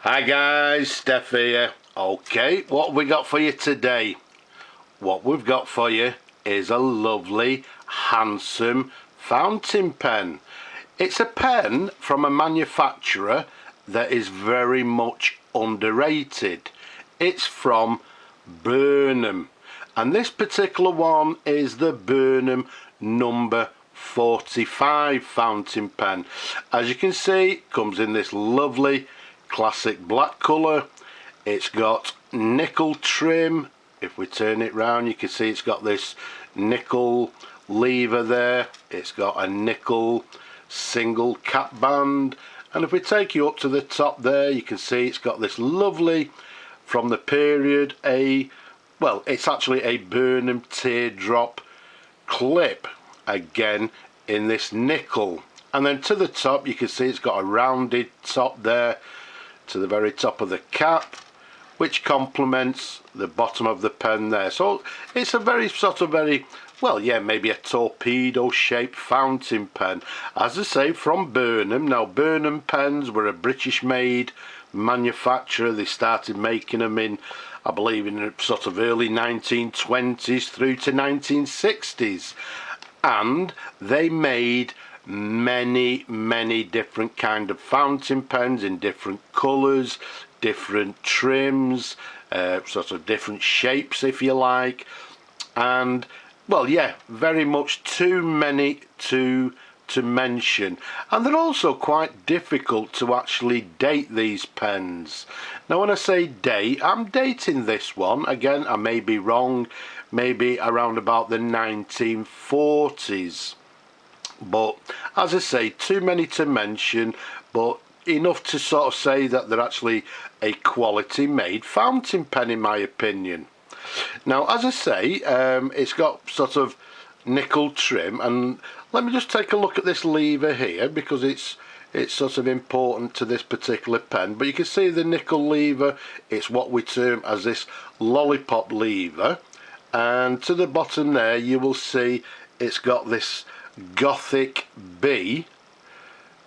Hi guys, Steph here. Okay, what have we got for you today? What we've got for you is a lovely, handsome fountain pen. It's a pen from a manufacturer that is very much underrated. It's from Burnham, and this particular one is the Burnham number 45 fountain pen. As you can see, it comes in this lovely classic black colour. It's got nickel trim. If we turn it round, you can see it's got this nickel lever there. It's got a nickel single cap band, and if we take you up to the top there, you can see it's got this lovely, from the period, it's actually a Burnham teardrop clip, again in this nickel. And then to the top you can see it's got a rounded top there to the very top of the cap, which complements the bottom of the pen there. So it's a very maybe a torpedo shaped fountain pen, as I say, from Burnham. Now Burnham pens were a British made manufacturer. They started making them in, I believe, in the sort of early 1920s through to 1960s, and they made many different kind of fountain pens in different colours, different trims, sort of different shapes if you like, and very much too many to mention, and they're also quite difficult to actually date these pens. Now when I say date, I'm dating this one, again I may be wrong, maybe around about the 1940s, but as I say, too many to mention, but enough to sort of say that they're actually a quality made fountain pen in my opinion. Now as I say, it's got sort of nickel trim, and let me just take a look at this lever here because it's sort of important to this particular pen. But you can see the nickel lever, it's what we term as this lollipop lever, and to the bottom there you will see it's got this Gothic B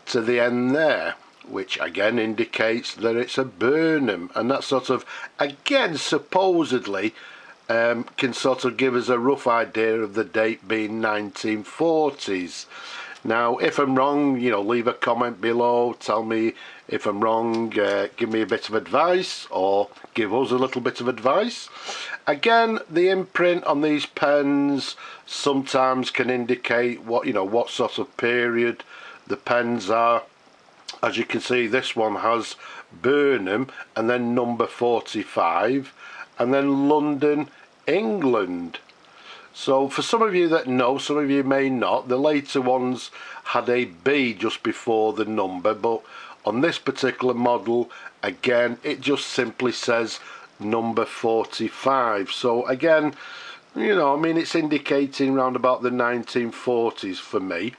to the end there, which again indicates that it's a Burnham, and that sort of again supposedly can sort of give us a rough idea of the date being 1940s. Now if I'm wrong, leave a comment below, tell me if I'm wrong, give me a bit of advice or give us a little bit of advice. Again, the imprint on these pens sometimes can indicate what sort of period the pens are. As you can see, this one has Burnham and then number 45 and then London, England. So for some of you that know, some of you may not, the later ones had a B just before the number, but on this particular model, again, it just simply says number 45. So again, it's indicating around about the 1940s for me.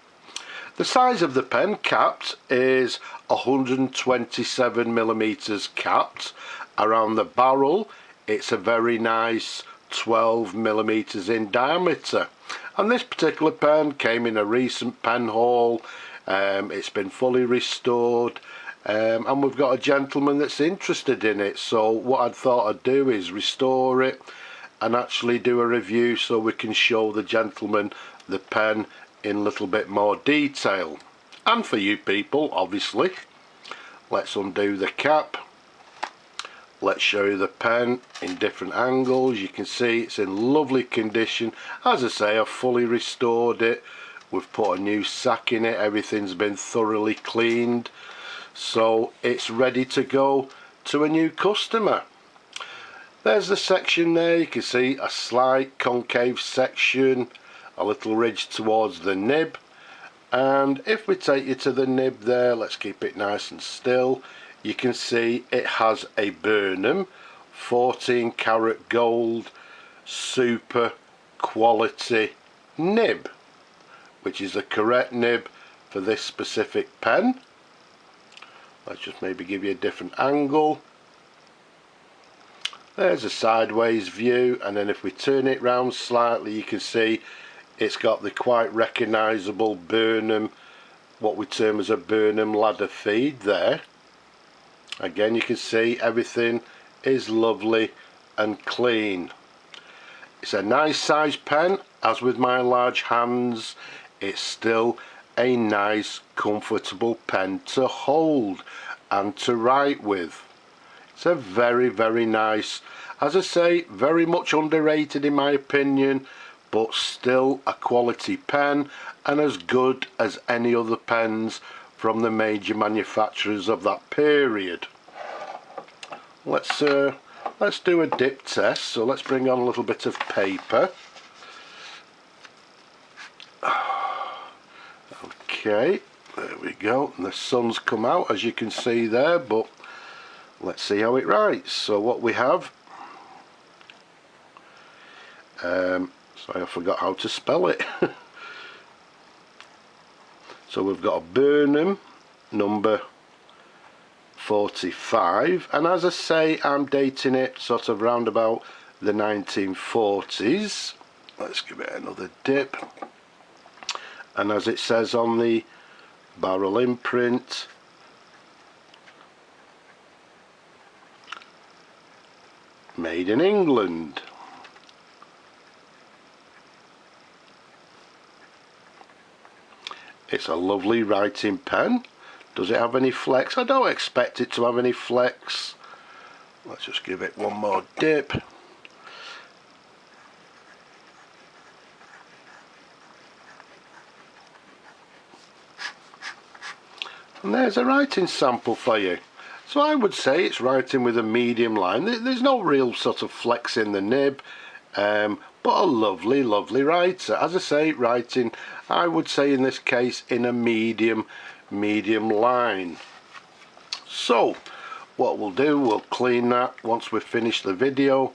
The size of the pen capped is 127 millimeters capped. Around the barrel, it's a very nice 12 millimeters in diameter, and this particular pen came in a recent pen haul. It's been fully restored, and we've got a gentleman that's interested in it, so what I thought I'd do is restore it and actually do a review so we can show the gentleman the pen in a little bit more detail, and for you people obviously. Let's undo the cap. Let's show you the pen in different angles. You can see it's in lovely condition. As I say, I've fully restored it. We've put a new sack in it. Everything's been thoroughly cleaned. So it's ready to go to a new customer. There's the section there. You can see a slight concave section, a little ridge towards the nib. And if we take you to the nib there, let's keep it nice and still. You can see it has a Burnham 14 karat gold super quality nib, which is the correct nib for this specific pen. Let's just maybe give you a different angle. There's a sideways view, and then if we turn it round slightly, you can see it's got the quite recognisable Burnham, what we term as a Burnham ladder feed there. Again, you can see everything is lovely and clean. It's a nice size pen. As with my large hands, it's still a nice comfortable pen to hold and to write with. It's a very, very nice, as I say, very much underrated in my opinion, but still a quality pen and as good as any other pens from the major manufacturers of that period. Let's do a dip test. So let's bring on a little bit of paper. Okay, there we go. And the sun's come out, as you can see there, but let's see how it writes. So what we have, sorry, I forgot how to spell it. So we've got a Burnham number 45, and as I say, I'm dating it sort of round about the 1940s. Let's give it another dip. And as it says on the barrel imprint, made in England. It's a lovely writing pen. Does it have any flex? I don't expect it to have any flex. Let's just give it one more dip. And there's a writing sample for you. So I would say it's writing with a medium line. There's no real sort of flex in the nib, but a lovely, lovely writer. As I say, writing, I would say in this case, in a medium line. So what we'll do, we'll clean that once we've finished the video,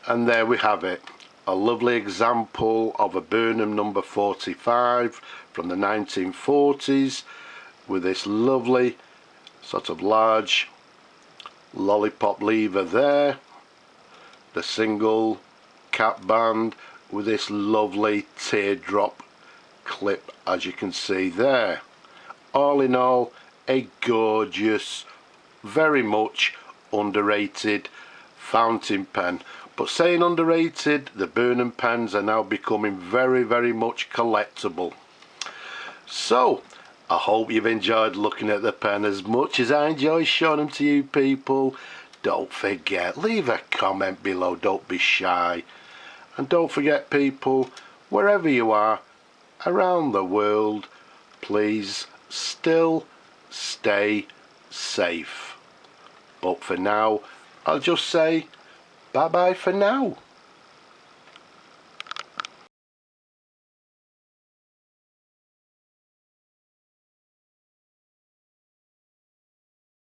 and there we have it, a lovely example of a Burnham number 45 from the 1940s with this lovely sort of large lollipop lever there, the single cap band with this lovely teardrop clip, as you can see there. All in all, a gorgeous, very much underrated fountain pen. But saying underrated, the Burnham pens are now becoming very, very much collectible. So I hope you've enjoyed looking at the pen as much as I enjoy showing them to you people. Don't forget, leave a comment below, don't be shy. And don't forget people, wherever you are around the world, please still stay safe. But for now, I'll just say bye bye for now.